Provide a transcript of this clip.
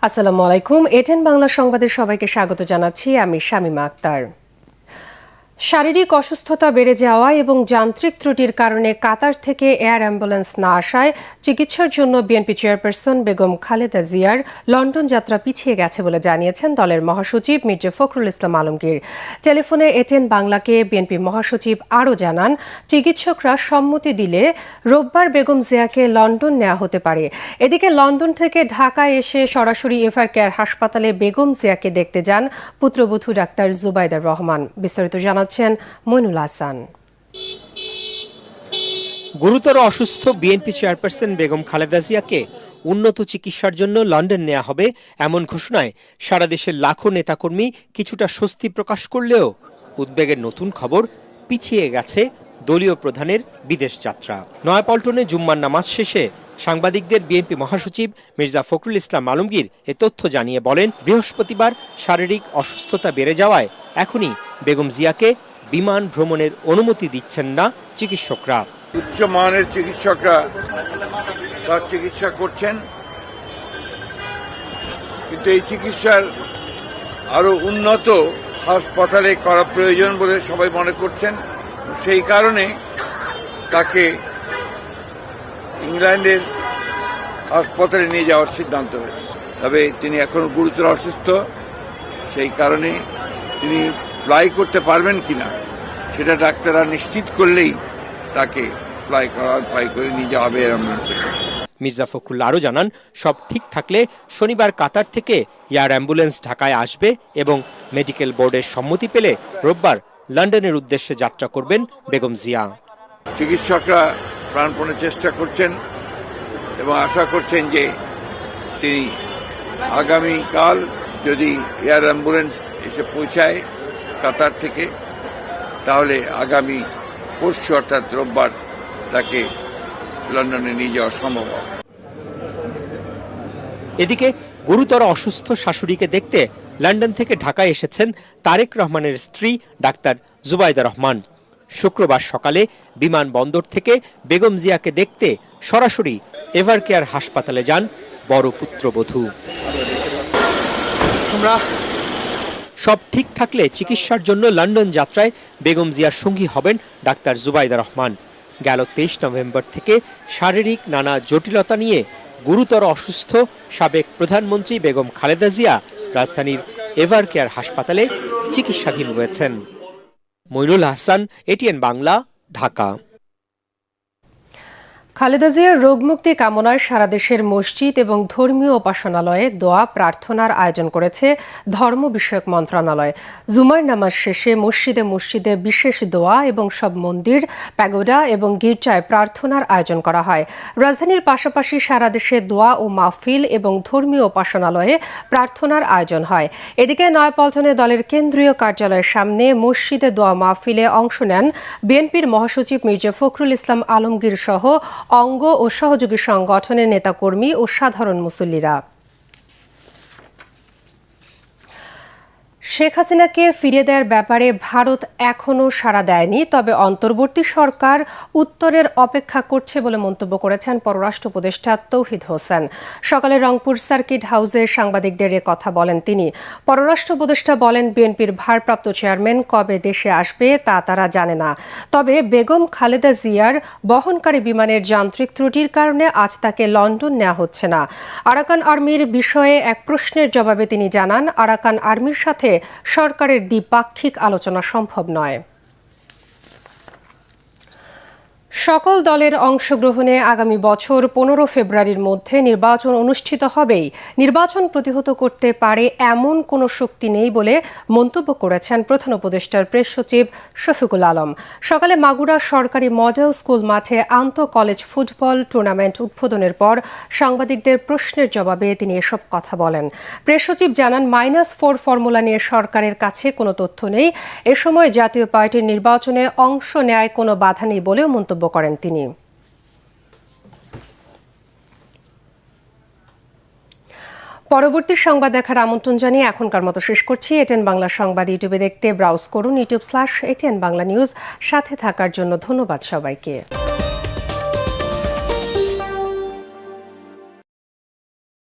আসসালামু আলাইকুম। এটেন বাংলা সংবাদে সবাইকে স্বাগত জানাচ্ছি। আমি শামীমা আক্তার। শারীরিক অসুস্থতা বেড়ে যাওয়া এবং যান্ত্রিক ত্রুটির কারণে কাতার থেকে এয়ার অ্যাম্বুলেন্স না আসায় চিকিৎসার জন্য বিএনপি চেয়ারপারসন বেগম খালেদা জিয়ার লন্ডন যাত্রা পিছিয়ে গেছে বলে জানিয়েছেন দলের মহাসচিব মির্জা ফখরুল ইসলাম আলমগীর। টেলিফোনে এটেন বাংলাকে বিএনপি মহাসচিব আরও জানান, চিকিৎসকরা সম্মতি দিলে রোববার বেগম জিয়াকে লন্ডন নেওয়া হতে পারে। এদিকে লন্ডন থেকে ঢাকায় এসে সরাসরি এভার কেয়ার হাসপাতালে বেগম জিয়াকে দেখতে যান পুত্রবধূ ডাক্তার জুবাইদার রহমান। বিস্তারিত জানাচ্ছেন মইনুল হাসান। গুরুতর অসুস্থ বিএনপি চেয়ারপারসন বেগম খালেদা জিয়াকে উন্নত চিকিৎসার জন্য লন্ডন নেওয়া হবে এমন ঘোষণায় সারা দেশের লাখো নেতাকর্মী কিছুটা স্বস্তি প্রকাশ করলেও উদ্বেগের নতুন খবর, পিছিয়ে গেছে দলীয় প্রধানের বিদেশ যাত্রা। নয়াপল্টনে জুম্মার নামাজ শেষে সাংবাদিকদের বিএনপি মহাসচিব মির্জা ফখরুল ইসলাম আলমগীর এ তথ্য জানিয়ে বলেন, বৃহস্পতিবার শারীরিক অসুস্থতা বেড়ে যাওয়ায় এখনই বেগম জিয়াকে বিমান ভ্রমণের অনুমতি দিচ্ছেন না চিকিৎসকরা। উচ্চমানের চিকিৎসকরা তার চিকিৎসা করছেন, কিন্তু এই চিকিৎসার আরো উন্নত হাসপাতালে করা প্রয়োজন বলে সবাই মনে করছেন। সেই কারণে তাকে ইংল্যান্ডের হাসপাতালে নিয়ে যাওয়ার সিদ্ধান্ত হয়েছে। তবে তিনি এখনো গুরুতর অসুস্থ, সেই কারণে তিনি ফ্লাই করতে পারবেন কিনা সেটা ডাক্তাররা নিশ্চিত করলেই তাকে ফ্লাই করে নিয়ে যাওয়া হবে অ্যাম্বুলেন্সে। মির্জা ফখরুল আরও জানান, সব ঠিক থাকলে শনিবার কাতার থেকে এয়ার অ্যাম্বুলেন্স ঢাকায় আসবে এবং মেডিকেল বোর্ডের সম্মতি পেলে রোববার লন্ডনের উদ্দেশ্যে যাত্রা করবেন বেগম জিয়া। চিকিৎসকরা প্রাণপণে চেষ্টা করছেন এবং আশা করছেন যে তিনি আগামীকাল যদি এয়ার অ্যাম্বুলেন্স এসে পৌঁছায় কাতার থেকে, তাহলে আগামী পরশু অর্থাৎ রোববার তাকে লন্ডনে নিয়ে যাওয়া সম্ভব হবে। এদিকে গুরুতর অসুস্থ শাশুড়িকে দেখতে লন্ডন থেকে ঢাকায় এসেছেন তারেক রহমানের স্ত্রী ডাক্তার জুবাইদা রহমান। শুক্রবার সকালে বিমানবন্দর থেকে বেগম জিয়াকে দেখতে সরাসরি এভার কেয়ার হাসপাতালে যান বড় পুত্রবধূ। সব ঠিক থাকলে চিকিৎসার জন্য লন্ডন যাত্রায় বেগম জিয়ার সঙ্গী হবেন ডাক্তার জুবাইদা রহমান। গেল 23 নভেম্বর থেকে শারীরিক নানা জটিলতা নিয়ে গুরুতর অসুস্থ সাবেক প্রধানমন্ত্রী বেগম খালেদা জিয়া রাজধানীর এভার কেয়ার হাসপাতালে চিকিৎসাধীন রয়েছেন। মইনুল হাসান, এটিএন বাংলা, ঢাকা। খালেদা জিয়ার রোগমুক্তি কামনায় সারা দেশের মসজিদ এবং ধর্মীয় উপাসনালয়ে দোয়া প্রার্থনার আয়োজন করেছে ধর্ম বিষয়ক মন্ত্রণালয়। জুমার নামাজ শেষে মসজিদে মসজিদে বিশেষ দোয়া এবং সব মন্দির, প্যাগোডা এবং গির্জায় প্রার্থনার আয়োজন করা হয়। রাজধানীর পাশাপাশি সারা দেশে দোয়া ও মাহফিল এবং ধর্মীয় উপাসনালয়ে প্রার্থনার আয়োজন হয়। এদিকে নয়াপল্টনে দলের কেন্দ্রীয় কার্যালয়ের সামনে মসজিদে দোয়া মাহফিলে অংশ নেন বিএনপির মহাসচিব মির্জা ফখরুল ইসলাম আলমগীর সহ অঙ্গ ও সহযোগী সংগঠনের নেতাকর্মী ও সাধারণ মুসল্লিরা। শেখ হাসিনাকে ফিরিয়ে দেওয়ার ব্যাপারে ভারত এখনও সাড়া দেয়নি, তবে অন্তর্বর্তী সরকার উত্তরের অপেক্ষা করছে বলে মন্তব্য করেছেন পররাষ্ট্র উপদেষ্টা তৌহিদ হোসেন। সকালে রংপুর সার্কিট হাউসে সাংবাদিকদের এ কথা বলেন তিনি। পররাষ্ট্র উপদেষ্টা বলেন, বিএনপির ভারপ্রাপ্ত চেয়ারম্যান কবে দেশে আসবে তা তারা জানে না, তবে বেগম খালেদা জিয়ার বহনকারী বিমানের যান্ত্রিক ত্রুটির কারণে আজ তাকে লন্ডন নেওয়া হচ্ছে না। আরাকান আর্মির বিষয়ে এক প্রশ্নের জবাবে তিনি জানান, আরাকান আর্মির সাথে সরকারের দ্বিপাক্ষিক আলোচনা সম্ভব নয়। সকল দলের অংশগ্রহণে আগামী বছর 15 ফেব্রুয়ারির মধ্যে নির্বাচন অনুষ্ঠিত হবেই। নির্বাচন প্রতিহত করতে পারে এমন কোনো শক্তি নেই বলে মন্তব্য করেছেন প্রধান উপদেষ্টার প্রেস সচিব শফিকুল আলম। সকালে মাগুরা সরকারি মডেল স্কুল মাঠে আন্তঃ কলেজ ফুটবল টুর্নামেন্ট উদ্বোধনের পর সাংবাদিকদের প্রশ্নের জবাবে তিনি এসব কথা বলেন। প্রেস সচিব জানান, -4 ফর্মুলা নিয়ে সরকারের কাছে কোনো তথ্য নেই। এ সময় জাতীয় পার্টির নির্বাচনে অংশ নেয় কোনো বাধা নেই বলেও মন্তব্য করেন তিনি। পরবর্তী সংবাদ দেখার আমন্ত্রণ জানিয়ে এখনকার মতো শেষ করছি। এটেন বাংলা সংবাদ ইউটিউবে দেখতে ব্রাউজ করুন youtube/ATN বাংলা নিউজ। সাথে থাকার জন্য ধন্যবাদ সবাইকে।